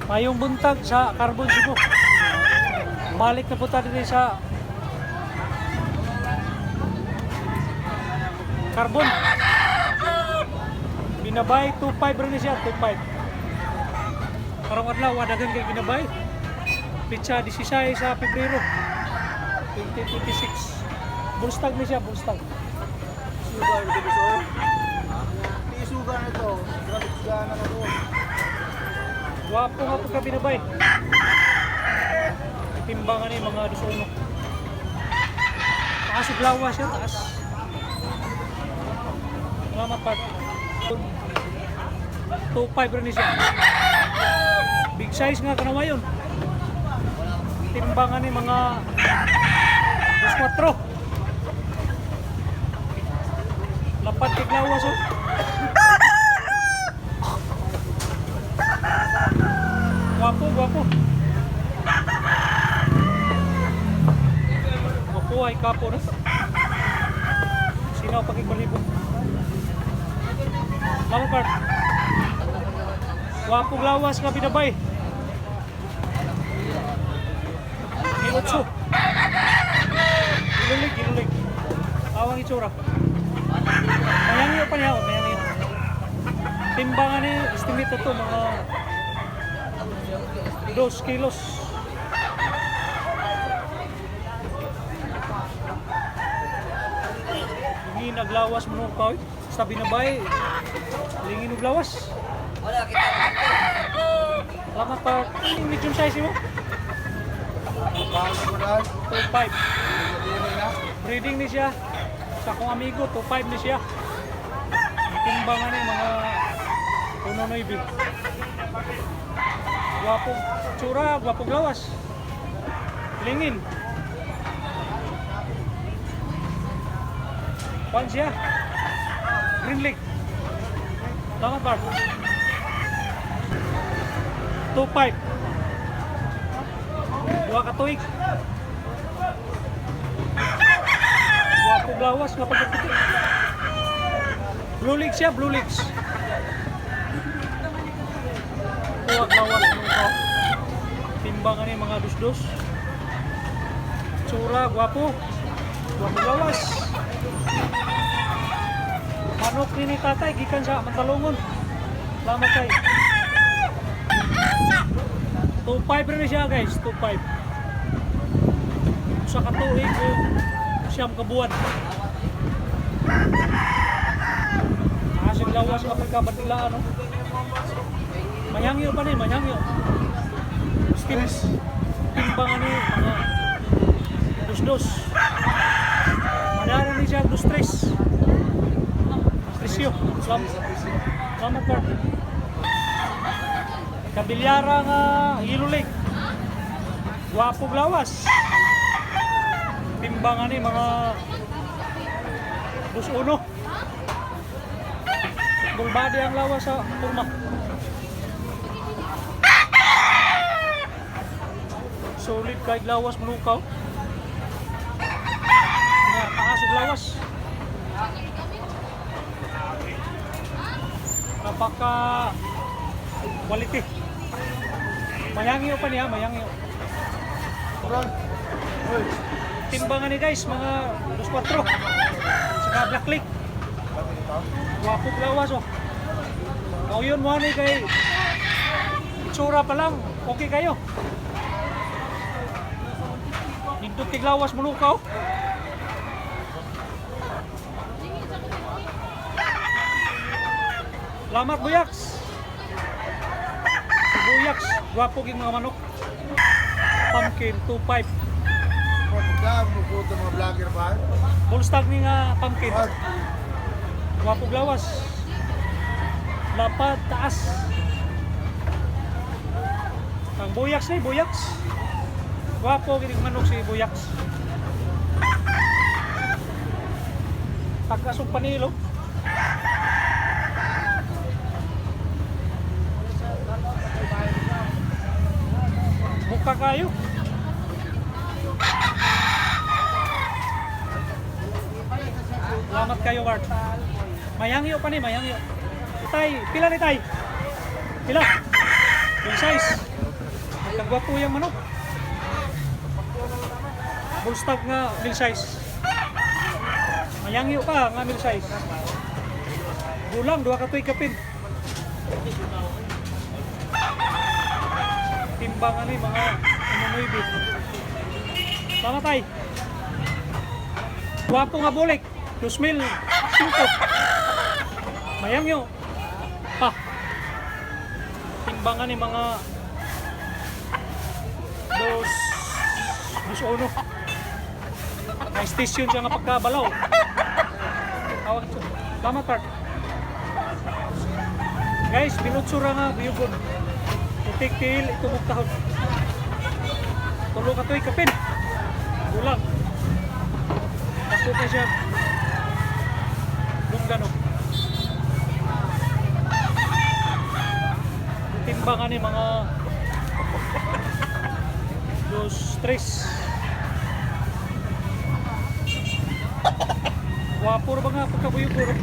Mayong buntag sa Carbon Cebu. Balik na po tayo din sa Carbon. Binabay 2.5 rin siya, 2.5. Karong adlaw dagan kay binabay. Pitsa 16 sa Pebrero 2026. Bullstag ni siya, bullstag. Sugar ito gusto. Di sugar nito. Grabe sugar na to. Wapo nga po ka binabay. Timbangan ni mga dusuno. Taas ug lawas siya, taas. Salamat pa. 2.5 rin siya. Big size nga kanawayon. Timbangan ni mga 2.4. Lapat kay lawas oh. Guwapo, guwapo. Guwapo ay kapo na. Sinaw pagkikbalibot. Lama part. Guwapo lawas ka binabay. Kilotso. Gilulig, gilulig. Awang itsura. Mayangyo pa niya, mayangyo. Timbangan ni estimate ito mga 2 kilos. Hindi naglawas mo nung kawit. Sa binabay, lingin naglawas. Wala kita. Lama pa, medium size mo? Paano ko na? 2.5. Breeding ni siya. Sa akong amigo, 2.5 ni siya. Timbangan ni mga 1.9. Guwapong tsura, guwapong lawas. Lingin. Kuan siya. Green Lake. Tama ba? 2.5. Dua ka tuig. Guwapong lawas nga pagkakuti. Blue Leaks siya, Blue Leaks. Huwag lawas ng ikaw. Timbangan ni mga dus-dus. Tsura, guwapo. Guwapo lawas. Manok ni tatay, gikan sa Mantalongon. Salamat kay. 2.5 rin siya guys, 2.5. Sa katuig o siyam kabuan. Asing lawas ka pagkabatila ano. Mayangyo pa ni, mayangyo. Skills. Timbangan ni mga dos-dos. Madara ni siya dos-tres. Presyo. Salamat pa. Kabilyara nga Ilulig. Guwapog lawas. Timbangan ni mga dos-uno. Bulbadi ang lawas sa turma. Solid kahit lawas manukaw. Taas og lawas. Napaka quality. Mayangyo pa niya, mayangyo. Ron. Hoy. Timbangan ni guys, mga 2.4. Saka Black Lake. Guwapog lawas oh. O yun mo ni kay itsura pa lang, okay kayo. Nindot kay lawas manukaw. Salamat Buyaks. Buyaks, guwapo yung mga manok. Pumpkin 2.5. Pagka mo po ito mga vlogger ba? Bullstag ni nga pumpkin. Guwapo lawas. Lapad taas. Ang Buyaks ni Buyaks. Guwapo gining manok si Buyaks. Tagasog panilo. Buka kayo. Salamat kayo, Bart. Mayangyo pa ni, mayangyo. Tay, pila ni tay? Pila? Full size. Kagwapo yung manok. Bullstag nga mil size. Mayangyo ka nga mil size. Bulang, 2 ka tuy kapin. Timbangan ni mga inunuibi. Sama tay. Gwapo nga bulik. 2,005. Mayangyo. Pa. Timbangan ni mga 2,1. May station siya nga pagkabalaw. Tawag ito. Tama, Tart. Guys, binutsura nga, biyugod. Itik-til, ito mugtahon. Tulo ka to'y kapin. Bulang. Dako ka siya. Bunggano. Timbangan ni mga 2-3. Wapo ba nga pagkabuyog-buyog?